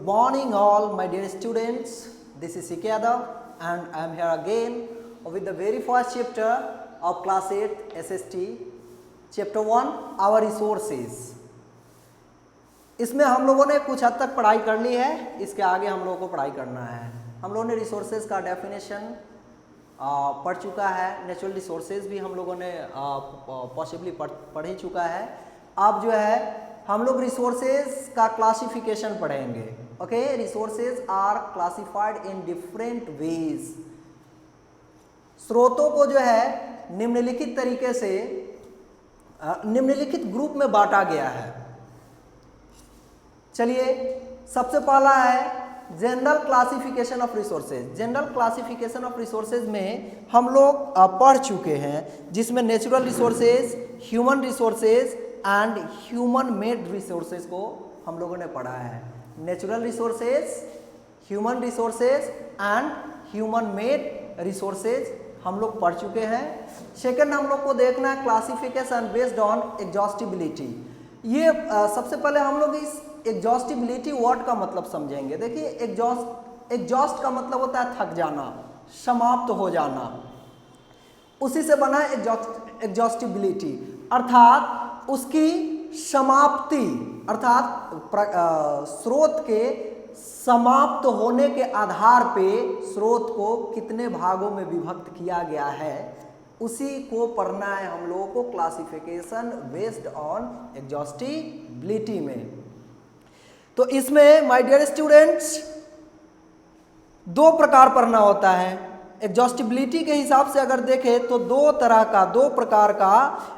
morning all my dear students. This is C.K. Yadav and I am here again with the very first chapter of class 8 SST, chapter 1 our resources. इसमें हम लोगों ने कुछ हद तक पढ़ाई कर ली है, इसके आगे हम लोगों को पढ़ाई करना है। हम लोगों ने रिसोर्सेज का डेफिनेशन पढ़ चुका है, नेचुरल रिसोर्सेज भी हम लोगों ने पॉसिबली पढ़ ही चुका है। अब जो है हम लोग रिसोर्सेज का क्लासिफिकेशन पढ़ेंगे। Okay, resources are classified in different ways. स्रोतों को जो है निम्नलिखित तरीके से निम्नलिखित ग्रुप में बांटा गया है। चलिए, सबसे पहला है general classification of resources. General classification of resources में हम लोग पढ़ चुके हैं, जिसमें natural resources, human resources and human made resources को हम लोगों ने पढ़ा है। Natural resources, human resources and human made resources हम लोग पढ़ चुके हैं। सेकंड हम लोग को देखना है क्लासिफिकेशन बेस्ड ऑन एग्जॉस्टिबिलिटी। ये सबसे पहले हम लोग इस एग्जॉस्टिबिलिटी वर्ड का मतलब समझेंगे। देखिए, एग्जॉस्ट का मतलब होता है थक जाना, समाप्त हो जाना, उसी से बना है एग्जॉस्टिबिलिटी, अर्थात उसकी समाप्ति, अर्थात स्रोत के समाप्त होने के आधार पे स्रोत को कितने भागों में विभक्त किया गया है, उसी को पढ़ना है हम लोगों को क्लासिफिकेशन बेस्ड ऑन एग्जॉस्टिबिलिटी में। तो इसमें माय डियर स्टूडेंट्स दो प्रकार पढ़ना होता है। एग्जॉस्टिबिलिटी के हिसाब से अगर देखें तो दो प्रकार का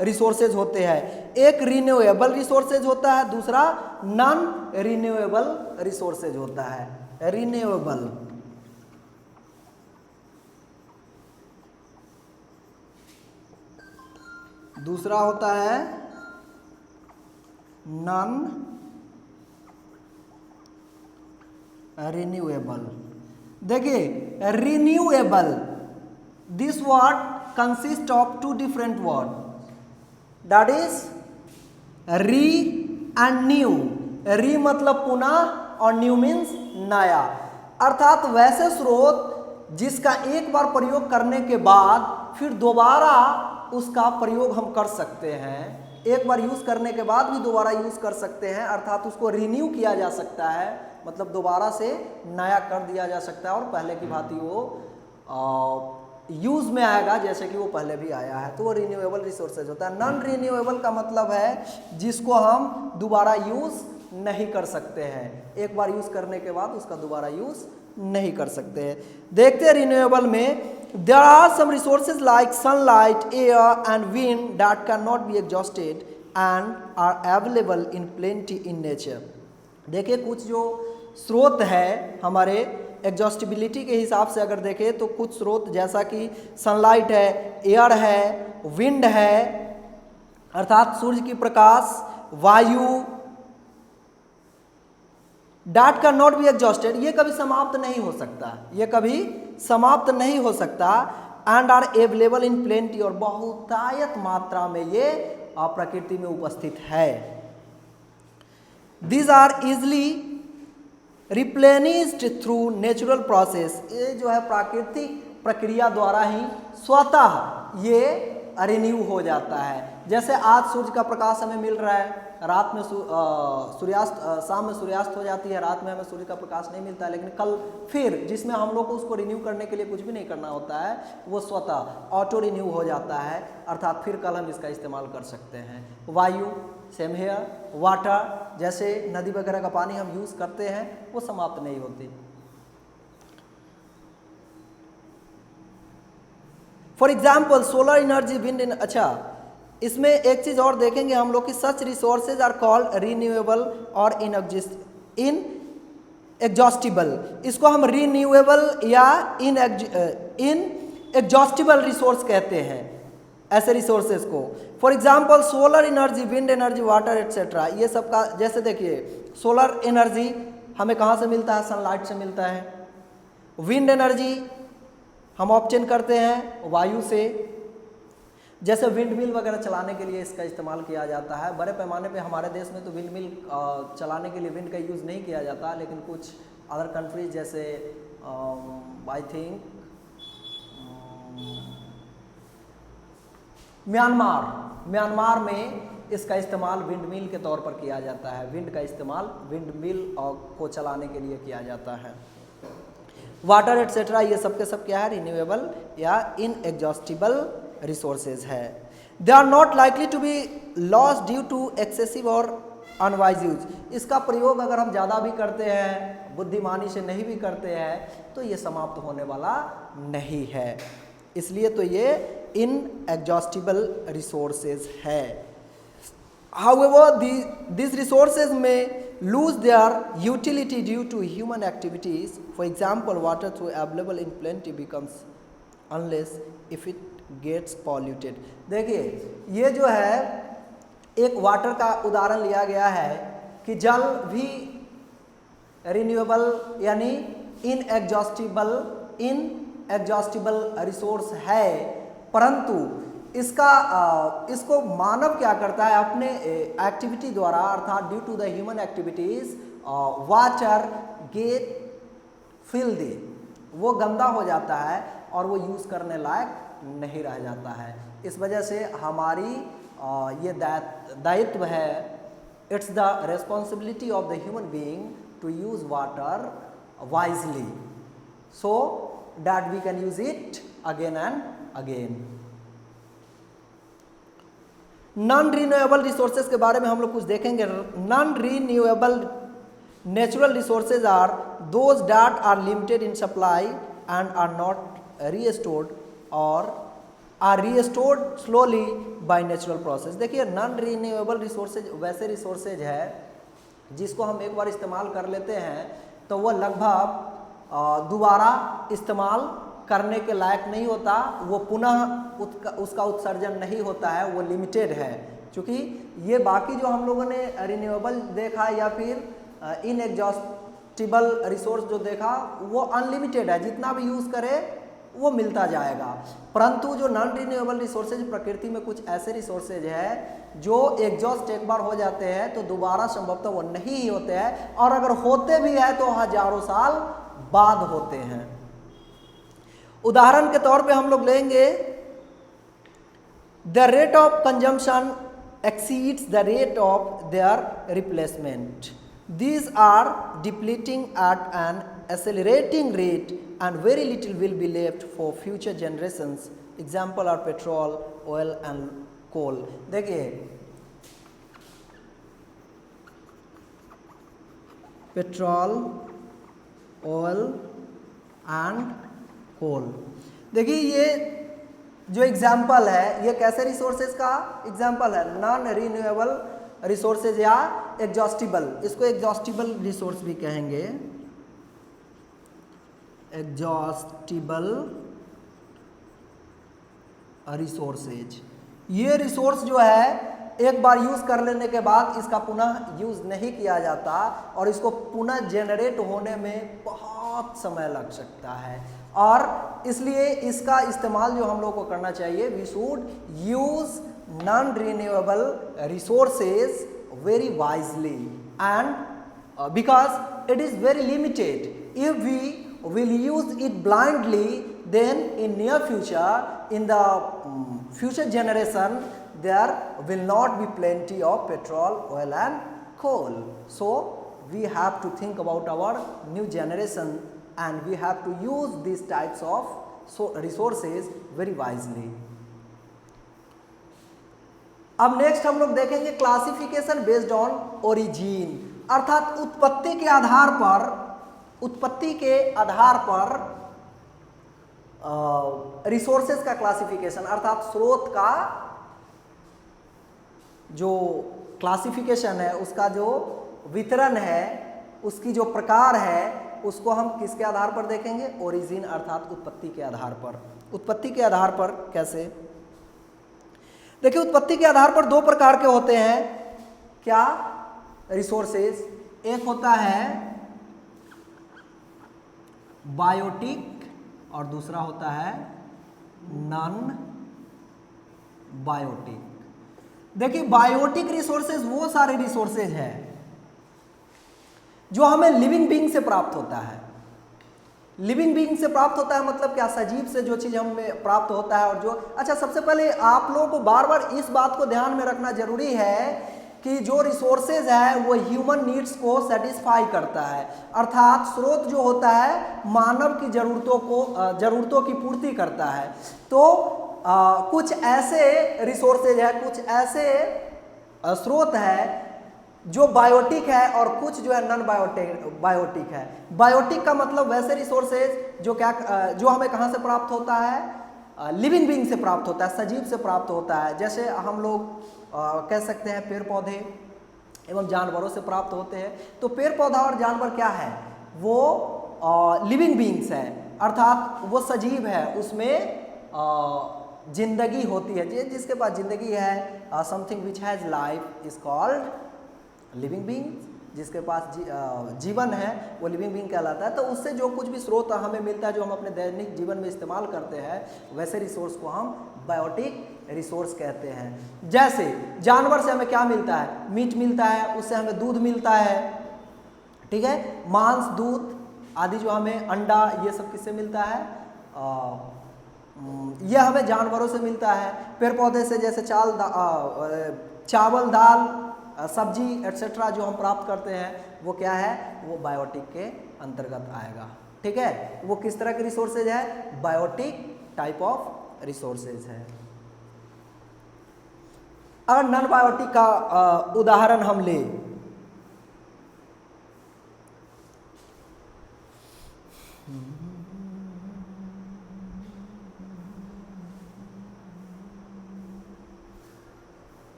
रिसोर्सेज होते हैं। एक रिन्यूएबल रिसोर्सेज होता है, दूसरा नॉन रिन्यूएबल रिसोर्सेज होता है। रिन्यूएबल दूसरा होता है नॉन रिन्यूएबल। देखिए, renewable, this word consist of two different word, that is re and new. Re मतलब पुनः और न्यू मीन्स नया, अर्थात वैसे स्रोत जिसका एक बार प्रयोग करने के बाद फिर दोबारा उसका प्रयोग हम कर सकते हैं। एक बार यूज करने के बाद भी दोबारा यूज कर सकते हैं, अर्थात उसको रिन्यू किया जा सकता है, मतलब दोबारा से नया कर दिया जा सकता है और पहले की भांति वो यूज में आएगा जैसे कि वो पहले भी आया है, तो वो रिन्यूएबल रिसोर्सेज होता है। नॉन रिन्यूएबल का मतलब है जिसको हम दोबारा यूज नहीं कर सकते हैं, एक बार यूज करने के बाद उसका दोबारा यूज नहीं कर सकते हैं। देखते हैं रिन्यूएबल में there are some resources like sunlight, air and wind that can not be exhausted and are available in plenty in nature. देखिए, कुछ जो स्रोत है हमारे एग्जॉस्टिबिलिटी के हिसाब से अगर देखें तो कुछ स्रोत जैसा कि सनलाइट है, एयर है, विंड है, अर्थात सूर्य की प्रकाश, वायु, that can not be exhausted, ये कभी समाप्त नहीं हो सकता, ये कभी समाप्त नहीं हो सकता, and are available in plenty, और बहुतायत मात्रा में ये प्रकृति में उपस्थित है। These are easily replenished through natural process। ये जो है प्राकृतिक प्रक्रिया द्वारा ही स्वतः ये रिन्यू हो जाता है। जैसे आज सूर्य का प्रकाश हमें मिल रहा है, रात में सूर्यास्त, शाम में सूर्यास्त हो जाती है, रात में हमें सूर्य का प्रकाश नहीं मिलता है, लेकिन कल फिर जिसमें हम लोग को उसको रिन्यू करने के लिए कुछ भी नहीं करना होता है, वो स्वतः ऑटो रिन्यू हो जाता है, अर्थात फिर कल हम इसका इस्तेमाल कर सकते हैं। वायु सेम हेयर, वाटर, जैसे नदी वगैरह का पानी हम यूज करते हैं, वो समाप्त नहीं होती। For example solar energy, wind energy. अच्छा, इसमें एक चीज और देखेंगे हम लोग कि सच रिसोर्सेज आर कॉल्ड रिन्यूएबल और इन एग्जॉस्टिबल। इसको हम रिन्यूएबल या इन एग्जॉस्टिबल रिसोर्स कहते हैं ऐसे रिसोर्सेज को। For example solar energy, wind energy, water etcetera, ये सब का जैसे देखिए सोलर एनर्जी हमें कहाँ से मिलता है, सनलाइट से मिलता है। विंड एनर्जी हम ऑब्टेन करते हैं वायु से, जैसे विंड मिल वगैरह चलाने के लिए इसका इस्तेमाल किया जाता है। बड़े पैमाने पे हमारे देश में तो विंड मिल चलाने के लिए विंड का यूज़ नहीं किया जाता, लेकिन कुछ अदर कंट्रीज जैसे आई थिंक म्यांमार में इसका इस्तेमाल विंड मिल के तौर पर किया जाता है। विंड का इस्तेमाल विंड मिल को चलाने के लिए किया जाता है। वाटर एटसेट्रा ये सब के सब क्या है, रिन्यूएबल या इनएग्जॉस्टिबल रिसोर्सेज है। They are not likely to be lost due to excessive और अनवाइज यूज। इसका प्रयोग अगर हम ज़्यादा भी करते हैं, बुद्धिमानी से नहीं भी करते हैं, तो ये समाप्त होने वाला नहीं है। इसलिए तो ये इनएग्जॉस्टिबल रिसोर्सेज है। However, these resources may lose their utility due to human activities. For example, water though available in plenty becomes unless if it gets polluted. देखिए ये जो है एक वाटर का उदाहरण लिया गया है कि जल भी रिन्यूएबल यानी इनएग्जॉस्टिबल रिसोर्स है, परंतु इसको मानव क्या करता है, अपने एक्टिविटी द्वारा अर्थात due to the human activities water get filthy, वो गंदा हो जाता है और वो यूज़ करने लायक नहीं रह जाता है। इस वजह से हमारी ये दायित्व है, it's the responsibility of the human being to use water wisely so that we can use it again and again. Non renewable resources के बारे में हम लोग कुछ देखेंगे। Non renewable natural resources are those that are limited in supply and are not restored और are restored slowly by natural process. देखिए non renewable resources वैसे रिसोर्सेज है जिसको हम एक बार इस्तेमाल कर लेते हैं तो वह लगभग दोबारा इस्तेमाल करने के लायक नहीं होता, वो पुनः उसका उत्सर्जन नहीं होता है, वो लिमिटेड है। क्योंकि ये बाकी जो हम लोगों ने रिन्यूएबल देखा या फिर इनएग्जॉस्टिबल रिसोर्स जो देखा वो अनलिमिटेड है, जितना भी यूज़ करे वो मिलता जाएगा। परंतु जो नॉन रिन्यूएबल रिसोर्सेज प्रकृति में कुछ ऐसे रिसोर्सेज है जो एग्जॉस्ट एक बार हो जाते हैं तो दोबारा संभवतः वो नहीं ही होते हैं, और अगर होते भी है तो हजारों साल बाद होते हैं। उदाहरण के तौर पे हम लोग लेंगे the rate of consumption exceeds the rate of their replacement. These are depleting at an accelerating rate and very little will be left for future generations. Example are petrol, oil and coal. देखिए petrol, oil and coal. देखिए ये जो example है ये कैसे resources का example है, non renewable resources या एग्जॉस्टिबल। इसको एग्जॉस्टिबल रिसोर्स भी कहेंगे, एग्जॉस्टिबल रिसोर्सेज। ये रिसोर्स जो है एक बार यूज़ कर लेने के बाद इसका पुनः यूज़ नहीं किया जाता और इसको पुनः जेनरेट होने में बहुत समय लग सकता है, और इसलिए इसका इस्तेमाल जो हम लोग को करना चाहिए, we should use non renewable resources very wisely and because it is very limited. If we will use it blindly, then in near future, in the future generation, there will not be plenty of petrol, oil and coal. So we have to think about our new generation and we have to use these types of resources very wisely. अब next हम लोग देखेंगे classification based on origin, अर्थात उत्पत्ति के आधार पर resources का classification, अर्थात स्रोत का जो क्लासिफिकेशन है, उसका जो वितरण है, उसकी जो प्रकार है, उसको हम किसके आधार पर देखेंगे, ओरिजिन अर्थात उत्पत्ति के आधार पर। उत्पत्ति के आधार पर कैसे? देखिए उत्पत्ति के आधार पर दो प्रकार के होते हैं क्या रिसोर्सेज, एक होता है बायोटिक और दूसरा होता है नॉन बायोटिक। देखिए बायोटिक रिसोर्सेज वो सारे रिसोर्सेज हैं जो हमें लिविंग बीइंग से प्राप्त होता है। लिविंग बीइंग से प्राप्त होता है मतलब क्या, सजीव से जो चीज हमें प्राप्त होता है। और जो अच्छा, सबसे पहले आप लोगों को बार बार इस बात को ध्यान में रखना जरूरी है कि जो रिसोर्सेज है वो ह्यूमन नीड्स को सेटिस्फाई करता है, अर्थात स्रोत जो होता है मानव की जरूरतों की पूर्ति करता है। तो कुछ ऐसे रिसोर्सेज है, कुछ ऐसे स्रोत है जो बायोटिक है और कुछ जो है नॉन बायोटिक है। बायोटिक का मतलब वैसे रिसोर्सेज जो हमें कहाँ से प्राप्त होता है, लिविंग बीइंग से प्राप्त होता है, सजीव से प्राप्त होता है। जैसे हम लोग कह सकते हैं पेड़ पौधे एवं जानवरों से प्राप्त होते हैं। तो पेड़ पौधा और जानवर क्या है, वो लिविंग बीइंग्स है, अर्थात वो सजीव है, उसमें जिंदगी होती है। जिसके पास जिंदगी है, something which has life is called living being. जिसके पास जीवन है वो लिविंग बीइंग कहलाता है। तो उससे जो कुछ भी स्रोत हमें मिलता है, जो हम अपने दैनिक जीवन में इस्तेमाल करते हैं, वैसे रिसोर्स को हम बायोटिक रिसोर्स कहते हैं। जैसे जानवर से हमें क्या मिलता है, मीट मिलता है, उससे हमें दूध मिलता है, ठीक है, मांस, दूध आदि जो हमें, अंडा, ये सब किससे मिलता है, यह हमें जानवरों से मिलता है। पेड़ पौधे से जैसे चावल, दाल, सब्जी एट्सेट्रा जो हम प्राप्त करते हैं वो क्या है, वो बायोटिक के अंतर्गत आएगा। ठीक है, वो किस तरह के रिसोर्सेज है, बायोटिक टाइप ऑफ रिसोर्सेज है। अगर नॉन बायोटिक का उदाहरण हम ले,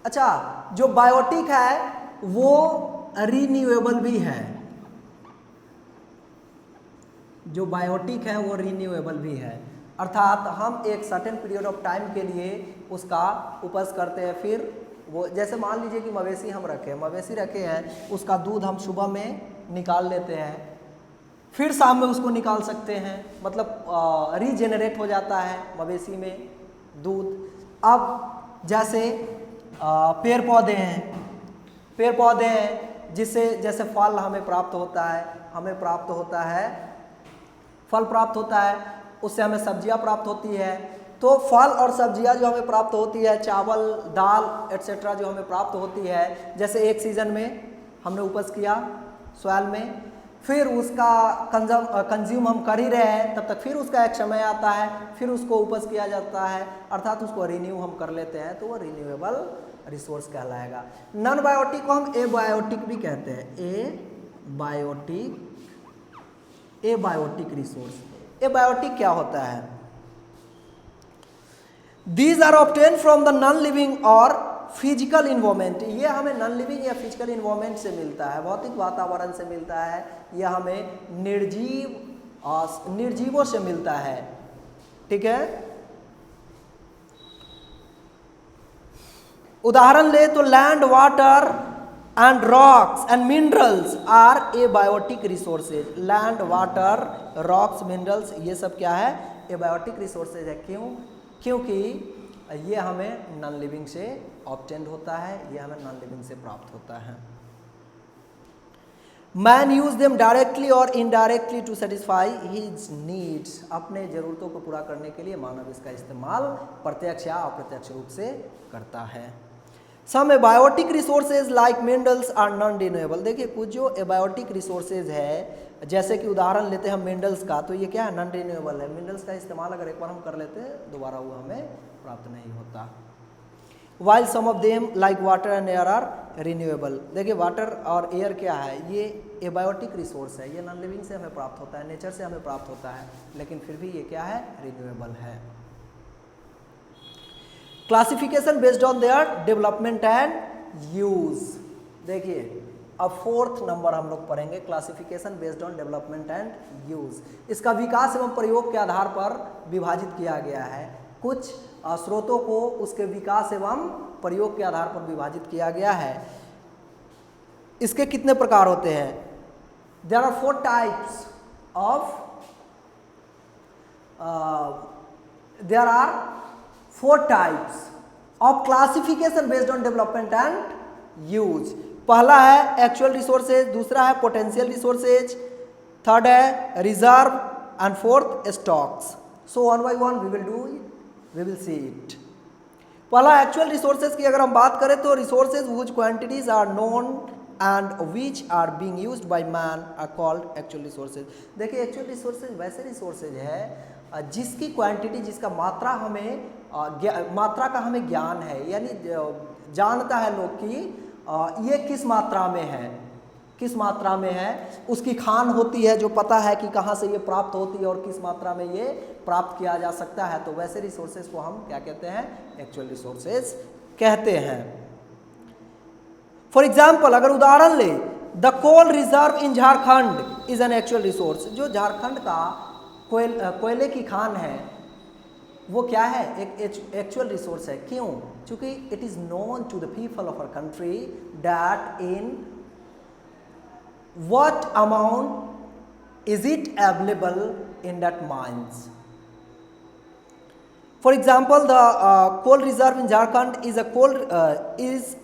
अच्छा, जो बायोटिक है वो रीन्यूएबल भी है। जो बायोटिक है वो रीन्यूएबल भी है, अर्थात हम एक सर्टेन पीरियड ऑफ टाइम के लिए उसका उपज करते हैं। फिर वो, जैसे मान लीजिए कि मवेशी रखे हैं, उसका दूध हम सुबह में निकाल लेते हैं, फिर शाम में उसको निकाल सकते हैं, मतलब रीजेनरेट हो जाता है मवेशी में दूध। अब जैसे पेड़ पौधे हैं जिससे जैसे फल हमें प्राप्त होता है, फल प्राप्त होता है, उससे हमें सब्जियां प्राप्त होती है। तो फल और सब्जियां जो हमें प्राप्त होती है, चावल, दाल एट्सेट्रा जो हमें प्राप्त होती है, जैसे एक सीजन में हमने उपज किया सॉइल में, फिर उसका कंज्यूम हम कर ही रहे हैं, तब तक फिर उसका एक समय आता है, फिर उसको उपज किया जाता है, अर्थात उसको रिन्यू हम कर लेते हैं, तो वो रिन्यूएबल रिसोर्स कहलाएगा। नॉन बायोटिक को हम एबायोटिक भी कहते हैं, एबायोटिक रिसोर्स। एबायोटिक क्या होता है, these are obtain from the non living और फिजिकल इन्वायरमेंट। ये हमें नॉन लिविंग या फिजिकल इन्वायरमेंट से मिलता है, भौतिक वातावरण से मिलता है, यह हमें निर्जीवों से मिलता है। ठीक है, उदाहरण ले तो land, water and rocks and minerals are abiotic resources. Land, water, rocks, minerals, ये सब क्या है, एबायोटिक रिसोर्सेज है। क्यों? क्योंकि ये हमें नॉन लिविंग से ऑब्टेन्ड होता है, ये हमें नॉन लिविंग से प्राप्त होता है। मैन यूज देम डायरेक्टली और indirectly to satisfy his needs. अपने जरूरतों को पूरा करने के लिए मानव इसका इस्तेमाल प्रत्यक्ष या अप्रत्यक्ष रूप से करता है। Some abiotic resources like minerals are non renewable. देखिए कुछ जो एबायोटिक रिसोर्सेज है, जैसे कि उदाहरण लेते हैं हम मिनरल्स का, तो ये क्या है, नॉन रिन्यूएबल है। मिनरल्स का इस्तेमाल अगर एक बार हम कर लेते हैं, दोबारा वो हमें प्राप्त नहीं होता। While some of them like water and air are renewable. देखिए वाटर और एयर क्या है, ये एबायोटिक रिसोर्स है, ये नॉन लिविंग से हमें प्राप्त होता है, नेचर से हमें प्राप्त होता है, लेकिन फिर भी ये क्या है, रिन्यूएबल है। Classification based on their development and use. देखिए अब फोर्थ नंबर हम लोग पढ़ेंगे, classification based on development and use. इसका विकास एवं प्रयोग के आधार पर विभाजित किया गया है। कुछ स्रोतों को उसके विकास एवं प्रयोग के आधार पर विभाजित किया गया है। इसके कितने प्रकार होते हैं, there are 4 types of 4 types of classification based on development and use. पहला है एक्चुअल रिसोर्सेज, दूसरा है पोटेंशियल रिसोर्सेज, थर्ड है reserve and fourth stocks. So one by one we will do it, we will see it. पहला actual resources की अगर हम बात करें तो resources which quantities are known and which are being used by man are called actual resources. देखिए actual resources वैसे resources है जिसकी क्वांटिटी, जिसका मात्रा हमें मात्रा का हमें ज्ञान है, यानी जानता है लोग कि ये किस मात्रा में है, किस मात्रा में है, उसकी खान होती है जो पता है कि कहाँ से ये प्राप्त होती है और किस मात्रा में ये प्राप्त किया जा सकता है। तो वैसे रिसोर्सेज को हम क्या कहते हैं? एक्चुअल रिसोर्सेज कहते हैं। फॉर एग्जाम्पल अगर उदाहरण ले, the coal reserve in Jharkhand is an actual resource. जो झारखंड का कोयले की खान है वो क्या है? एक एक्चुअल रिसोर्स है। क्यों? क्योंकि it is known to the people of our country that in what amount is it available in that mines. For example, the coal reserve in Jharkhand is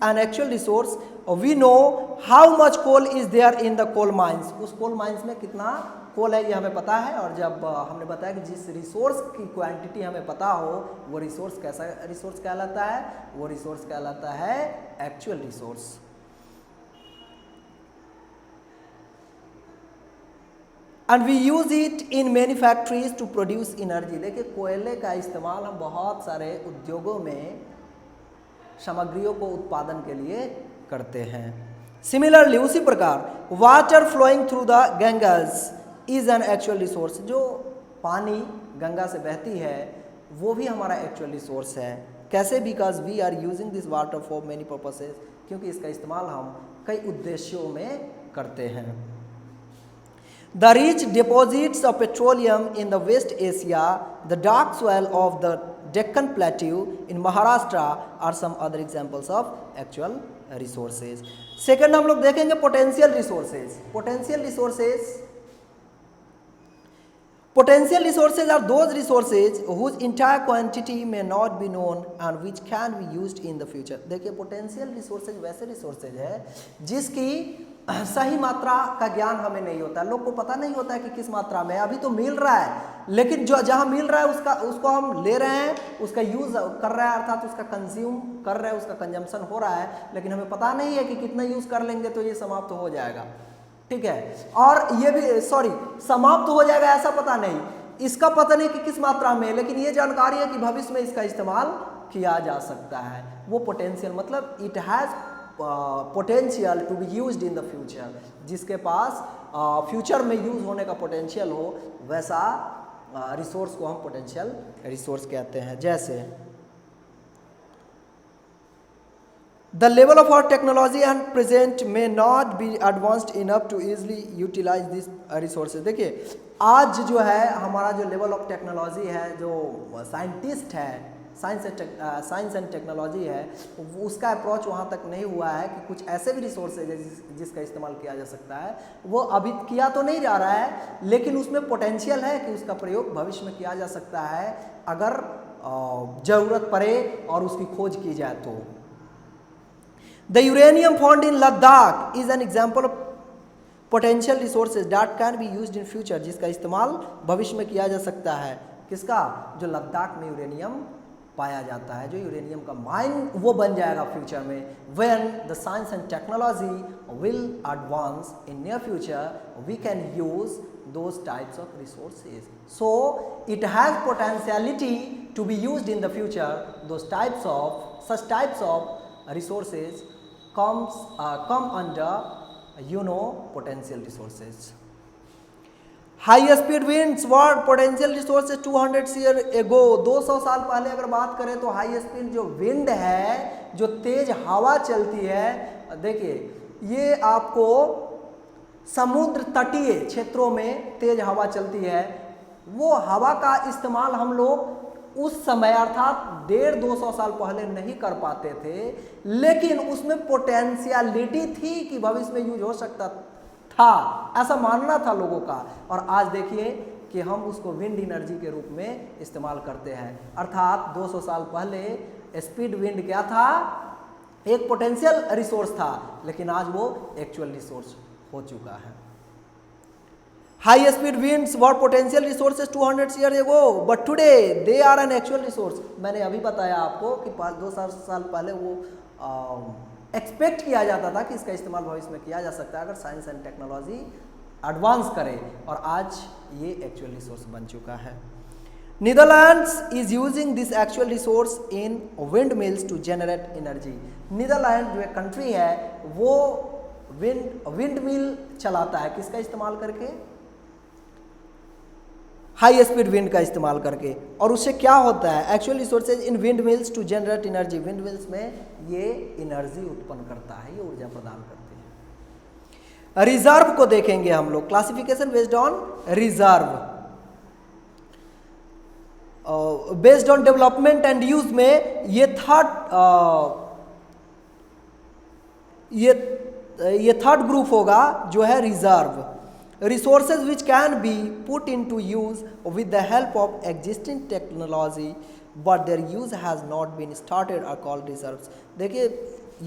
an actual resource. We know how much coal is there in the coal mines. उस coal mines में कितना कोल है ये हमें पता है। और जब हमने बताया कि जिस रिसोर्स की क्वांटिटी हमें पता हो वो रिसोर्स कैसा रिसोर्स कहलाता है? वो रिसोर्स कहलाता है actual resource. And we use it in many factories to produce energy. देखिए कोयले का इस्तेमाल हम बहुत सारे उद्योगों में सामग्रियों को उत्पादन के लिए करते हैं। सिमिलरली उसी प्रकार water flowing through the Ganges is an actual resource. जो पानी गंगा से बहती है वो भी हमारा एक्चुअल रिसोर्स है। कैसे? Because we are using this water for many purposes, क्योंकि इसका इस्तेमाल हम कई उद्देश्यों में करते हैं। The rich deposits of petroleum in the West Asia, the dark soil of the Deccan Plateau in Maharashtra are some other examples of actual resources. Second हम लोग देखेंगे potential resources. Potential resources are those resources whose entire quantity may not be known and which can be used in the future. देखिए potential resources वैसे resources है जिसकी सही मात्रा का ज्ञान हमें नहीं होता, लोग को पता नहीं होता है कि किस मात्रा में अभी तो मिल रहा है, लेकिन जो जहाँ मिल रहा है उसको हम ले रहे हैं, उसका यूज कर रहे हैं, अर्थात उसका कंज्यूम कर रहे हैं, उसका कंजम्पशन हो रहा है, लेकिन हमें पता नहीं है कि कितना यूज कर लेंगे तो ये समाप्त हो जाएगा। ठीक है, और ये भी समाप्त हो जाएगा ऐसा पता नहीं, इसका पता नहीं कि किस मात्रा में, लेकिन ये जानकारी है कि भविष्य में इसका इस्तेमाल किया जा सकता है। वो पोटेंशियल मतलब it has potential to be used in the future, जिसके पास फ्यूचर में यूज होने का पोटेंशियल हो वैसा रिसोर्स को हम पोटेंशियल रिसोर्स कहते हैं। जैसे the level of our technology and present में not be advanced enough to easily utilise this resources. देखिए आज जो है हमारा जो लेवल ऑफ टेक्नोलॉजी है, जो साइंटिस्ट है, साइंस एंड टेक्नोलॉजी है, उसका अप्रोच वहाँ तक नहीं हुआ है कि कुछ ऐसे भी रिसोर्सेज है जिसका इस्तेमाल किया जा सकता है। वो अभी किया तो नहीं जा रहा है, लेकिन उसमें पोटेंशियल है कि उसका प्रयोग भविष्य में किया जा सकता है अगर ज़रूरत पड़े और उसकी खोज की जाए तो। The uranium found in Ladakh is an example of potential resources that can be used in future, जिसका इस्तेमाल भविष्य में किया जा सकता है। किसका? जो लद्दाख में यूरेनियम पाया जाता है, जो यूरेनियम का माइन वो बन जाएगा फ्यूचर में। When the science and technology will advance in near future we can use those types of resources, so it has potentiality to be used in the future. Such types of resources come under potential resources. High speed winds were potential resources 200 year ago. 200 साल पहले अगर बात करें तो high speed जो wind है, जो तेज हवा चलती है, देखिए ये आपको समुद्र तटीय क्षेत्रों में तेज हवा चलती है, वो हवा का इस्तेमाल हम लोग उस समय अर्थात 150-200 साल पहले नहीं कर पाते थे, लेकिन उसमें पोटेंशियलिटी थी कि भविष्य में यूज हो सकता था, ऐसा मानना था लोगों का। और आज देखिए कि हम उसको विंड एनर्जी के रूप में इस्तेमाल करते हैं। अर्थात 200 साल पहले स्पीड विंड क्या था, एक पोटेंशियल रिसोर्स था, लेकिन आज वो एक्चुअल रिसोर्स हो चुका है। High speed winds were potential resources 200 year ago, but today they are an actual resource. मैंने अभी बताया आपको कि 5-2 साल पहले वो एक्सपेक्ट किया जाता था कि इसका इस्तेमाल भविष्य में किया जा सकता है अगर साइंस एंड टेक्नोलॉजी एडवांस करे, और आज ये एक्चुअल रिसोर्स बन चुका है। Netherlands is using this actual resource in wind mills to generate energy. Netherland जो एक कंट्री है वो विंड मिल चलाता है, किसका इस्तेमाल करके, हाई स्पीड विंड का इस्तेमाल करके। और उससे क्या होता है, actual resources in wind mills to generate energy. Wind mills में ये एनर्जी उत्पन्न करता है, ये ऊर्जा प्रदान करते हैं। रिजर्व को देखेंगे हम लोग, classification based on reserve, based on development and use में ये थर्ड ग्रुप होगा जो है reserve. Resources which can be put into use with the help of existing technology but their use has not been started are called reserves। देखिए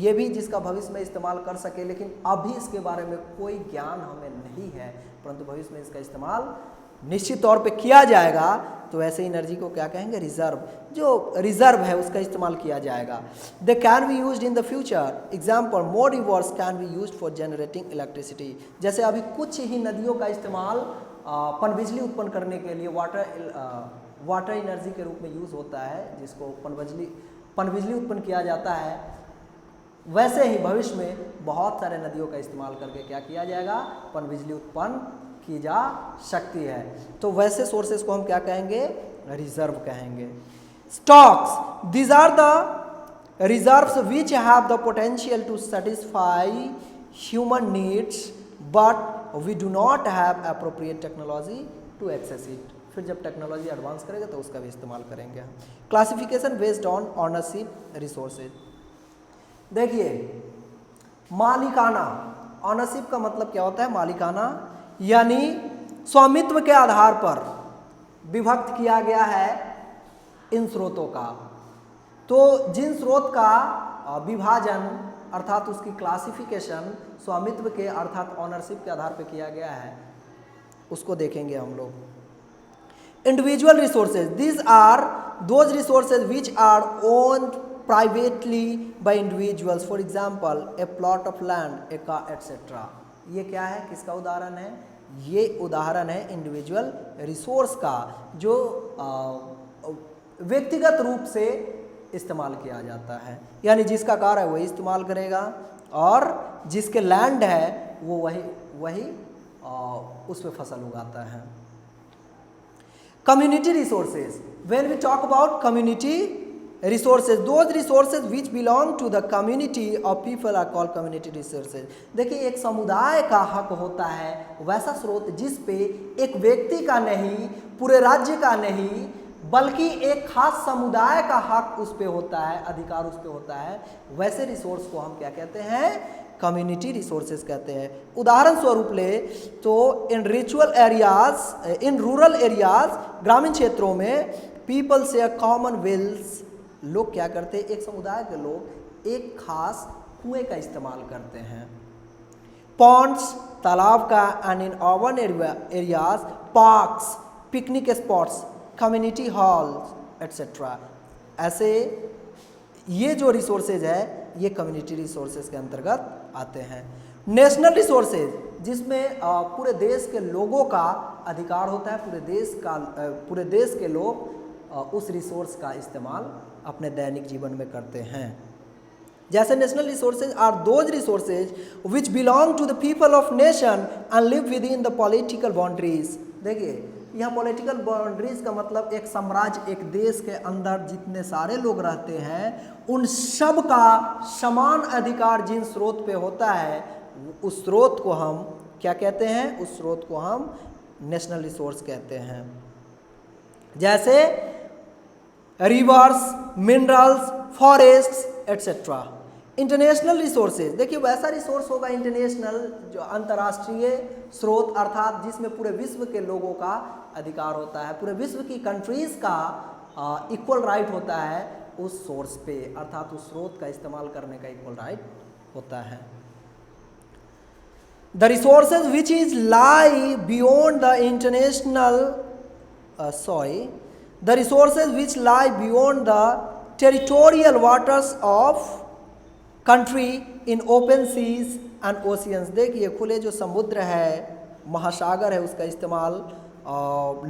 ये भी जिसका भविष्य में इस्तेमाल कर सके, लेकिन अभी इसके बारे में कोई ज्ञान हमें नहीं है, परंतु भविष्य में इसका इस्तेमाल निश्चित तौर पे किया जाएगा। तो ऐसे एनर्जी को क्या कहेंगे, रिजर्व। जो रिजर्व है उसका इस्तेमाल किया जाएगा। They can be used in the future, example more reverse can be used for generating electricity. जैसे अभी कुछ ही नदियों का इस्तेमाल पनबिजली उत्पन्न करने के लिए वाटर एनर्जी के रूप में यूज़ होता है, जिसको पनबिजली उत्पन्न किया जाता है। वैसे ही भविष्य में बहुत सारे नदियों का इस्तेमाल करके क्या किया जाएगा, पनबिजली उत्पन्न की जा सकती है। तो वैसे सोर्सेस को हम क्या कहेंगे, रिजर्व कहेंगे। Stocks, these are the reserves which have the potential to satisfy human needs but we do not have appropriate technology to access it. फिर जब टेक्नोलॉजी एडवांस करेगा तो उसका भी इस्तेमाल करेंगे हम। Classification based on ownership resources. देखिए मालिकाना, ऑनरशिप का मतलब क्या होता है, मालिकाना यानी स्वामित्व के आधार पर विभक्त किया गया है इन स्रोतों का। तो जिन स्रोत का विभाजन अर्थात उसकी क्लासिफिकेशन स्वामित्व के अर्थात ऑनरशिप के आधार पर किया गया है, उसको देखेंगे हम लोग। Individual resources, these are those resources which are owned privately by individuals, for example a plot of land, a car, etc. ये क्या है, किसका उदाहरण है, ये उदाहरण है इंडिविजुअल रिसोर्स का जो व्यक्तिगत रूप से इस्तेमाल किया जाता है। यानी जिसका कार है वही इस्तेमाल करेगा और जिसके लैंड है वो वही उस पर फसल उगाता है। Community resources, when we talk about community resources, those resources which belong to the community of people are called community resources. देखिए एक समुदाय का हक होता है वैसा स्रोत जिस पे एक व्यक्ति का नहीं, पूरे राज्य का नहीं, बल्कि एक खास समुदाय का हक उस पे होता है, अधिकार उस पे होता है, वैसे रिसोर्स को हम क्या कहते हैं, कम्युनिटी रिसोर्सेज कहते हैं। उदाहरण स्वरूप ले तो इन रूरल एरियाज, ग्रामीण क्षेत्रों में पीपल से कॉमन वेल्स, लोग क्या करते हैं, एक समुदाय के लोग एक खास कुएं का इस्तेमाल करते हैं। पॉन्ड्स, तालाब का, and in urban areas parks, picnic spots, community halls etcetera. ऐसे ये जो रिसोर्सेज है ये कम्युनिटी रिसोर्सेज के अंतर्गत आते हैं। नेशनल रिसोर्सेज, जिसमें पूरे देश के लोगों का अधिकार होता है, पूरे देश के लोग उस रिसोर्स का इस्तेमाल अपने दैनिक जीवन में करते हैं। जैसे national resources are those resources which belong to the people of nation and live with in the political boundaries. देखिए यहाँ पॉलिटिकल बाउंड्रीज का मतलब एक साम्राज्य, एक देश के अंदर जितने सारे लोग रहते हैं उन सब का समान अधिकार जिन स्रोत पे होता है, उस स्रोत को हम क्या कहते हैं, उस स्रोत को हम नेशनल रिसोर्स कहते हैं। जैसे reverse, minerals, forests etcetera. International resources, देखिए वैसा रिसोर्स होगा इंटरनेशनल जो अंतर्राष्ट्रीय स्रोत, अर्थात जिसमें पूरे विश्व के लोगों का अधिकार होता है, पूरे विश्व की कंट्रीज़ का इक्वल राइट होता है उस सोर्स पे, अर्थात उस स्रोत का इस्तेमाल करने का इक्वल राइट होता है। The resources which is lie beyond the international the resources which lie beyond the territorial waters of country in open seas and oceans. देखिए खुले जो समुद्र है, महासागर है, उसका इस्तेमाल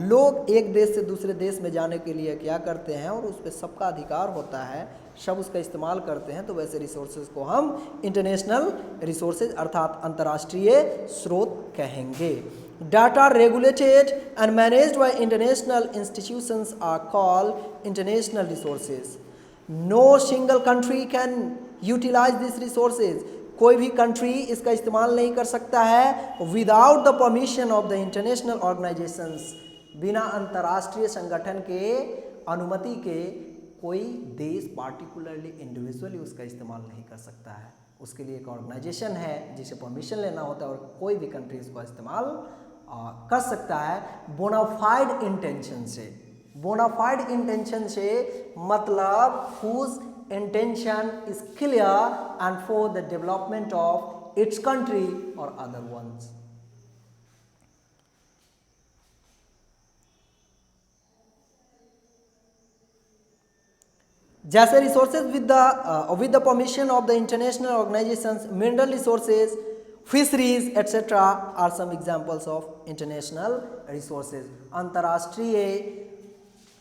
लोग एक देश से दूसरे देश में जाने के लिए क्या करते हैं और उस पर सबका अधिकार होता है, सब उसका इस्तेमाल करते हैं, तो वैसे रिसोर्सेज को हम इंटरनेशनल रिसोर्सेज अर्थात अंतर्राष्ट्रीय स्रोत कहेंगे। Data regulated and managed by international institutions are called international resources. No single country can utilize this resources. कोई भी कंट्री इसका इस्तेमाल नहीं कर सकता है without the permission of the international organisations. बिना अंतर्राष्ट्रीय संगठन के अनुमति के कोई देश पार्टिकुलरली इंडिविजुअली उसका इस्तेमाल नहीं कर सकता है। उसके लिए एक ऑर्गेनाइजेशन है जिसे परमिशन लेना होता है और कोई भी कंट्री इसका इस्तेमाल कर सकता है बोनाफाइड इंटेंशन से। बोनाफाइड इंटेंशन से मतलब whose intention is clear and for the development of its country or other ones. जैसे resources with the permission of the international organizations, mineral resources, fisheries etc. are some examples of international resources. अंतर्राष्ट्रीय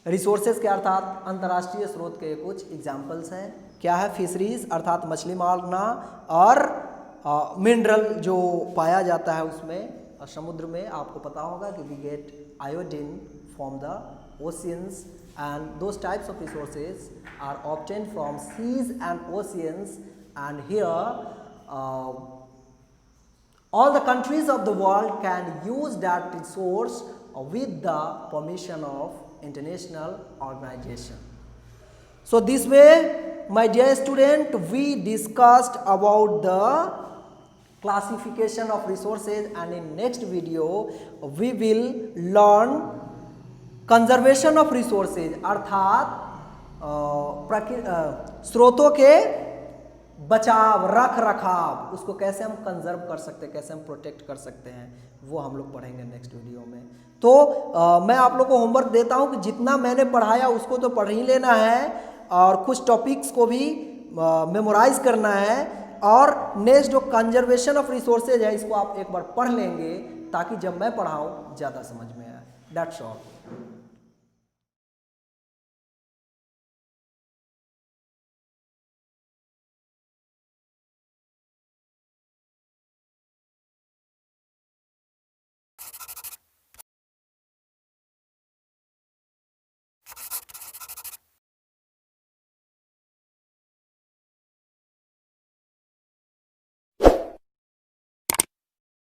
resources के अर्थात अंतर्राष्ट्रीय स्रोत के कुछ examples हैं। क्या है? फिशरीज अर्थात मछली मारना, और मिनरल जो पाया जाता है उसमें समुद्र में, आपको पता होगा कि we get iodine from the oceans and those types of resources are obtained from seas and oceans and here all the countries of the world can use that resource with the permission of international organization. So this way, my dear student, we discussed about the classification of resources, and in next video we will learn conservation of resources अर्थात स्रोतों के बचाव, रख रखाव, उसको कैसे हम conserve कर सकते हैं, कैसे हम प्रोटेक्ट कर सकते हैं, वो हम लोग पढ़ेंगे नेक्स्ट वीडियो में। तो मैं आप लोग को होमवर्क देता हूं कि जितना मैंने पढ़ाया उसको तो पढ़ ही लेना है और कुछ टॉपिक्स को भी मेमोराइज करना है, और नेक्स्ट जो कंजर्वेशन ऑफ रिसोर्सेज है इसको आप एक बार पढ़ लेंगे ताकि जब मैं पढ़ाऊँ ज़्यादा समझ में आए। That's all.